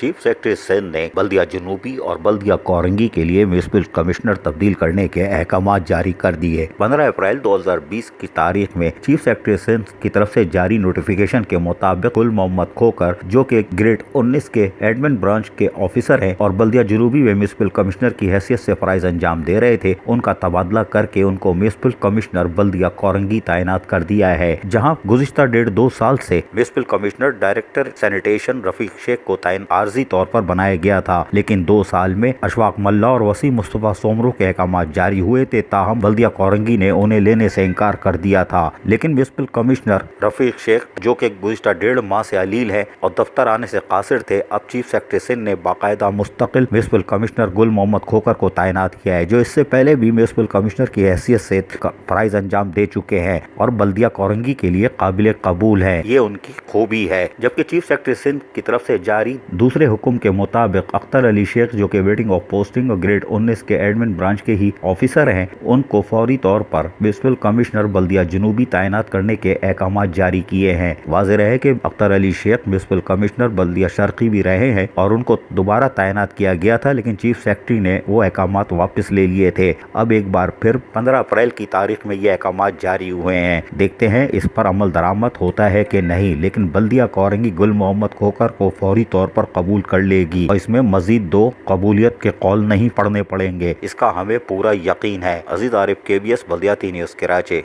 Chief secretary Sindh نے بلدیہ جنوبی اور بلدیہ کورنگی کے لیے میونسپل کمشنر تبدیل کرنے کے احکامات جاری کر دیے۔ 15 اپریل 2020 کی تاریخ میں چیف سیکرٹری سندھ کی طرف سے جاری نوٹیفیکیشن کے مطابق گل محمد کھوکھر جو کہ گریڈ 19 کے ایڈمن برانچ کے آفیسر ہیں اور بلدیہ جنوبی میں میونسپل کمشنر کی حیثیت سے فرائض انجام دے رہے تھے، ان کا تبادلہ کر کے ان کو میونسپل کمشنر بلدیہ کورنگی تعینات کر دیا ہے، جہاں گزشتہ 1.5-2 سال سے میونسپل کمشنر ڈائریکٹر سینیٹیشن رفیق شیخ کو عارضی طور پر بنایا گیا تھا، لیکن 2 سال میں اشفاق ملا اور وسیم مصطفیٰ سومرو کے احکامات جاری ہوئے تھے، تاہم بلدیہ کورنگی نے انہیں لینے سے انکار کر دیا تھا۔ لیکن میونسپل کمشنر رفیق شیخ جو کہ گزشتہ 1.5 ماہ سے علیل ہے اور دفتر آنے سے قاصر تھے، اب چیف سیکرٹری سندھ نے باقاعدہ مستقل میونسپل کمشنر گل محمد کھوکھر کو تعینات کیا ہے، جو اس سے پہلے بھی میونسپل کمشنر کی حیثیت سے فرائض انجام دے چکے ہیں اور بلدیہ کورنگی کے لیے قابل قبول ہے، یہ ان کی خوبی ہے۔ جبکہ چیف سیکرٹری سندھ کی طرف سے جاری دوسرے حکم کے مطابق اختر علی شیخ جو کہ ویٹنگ آف پوسٹنگ اور گریڈ 19 کے ایڈمن برانچ کے ہی آفیسر ہیں، ان کو فوری طور پر میونسپل کمشنر بلدیہ جنوبی تعینات کرنے کے احکامات جاری کیے ہیں۔ واضح رہے کہ اختر علی شیخ میونسپل کمشنر بلدیہ شرقی بھی رہے ہیں اور ان کو دوبارہ تعینات کیا گیا تھا، لیکن چیف سیکرٹری نے وہ احکامات واپس لے لیے تھے۔ اب ایک بار پھر 15 اپریل کی تاریخ میں یہ احکامات جاری ہوئے ہیں، دیکھتے ہیں اس پر عمل درآمد ہوتا ہے کہ نہیں، لیکن بلدیہ کورنگی گل محمد کھوکھر کو فوری طور پر قبول کر لے گی اور اس میں مزید 2 قبولیت کے قول نہیں پڑھنے پڑیں گے، اس کا ہمیں پورا یقین ہے۔ عزیز عارف، KBS بلدیاتی نیوز، کراچی۔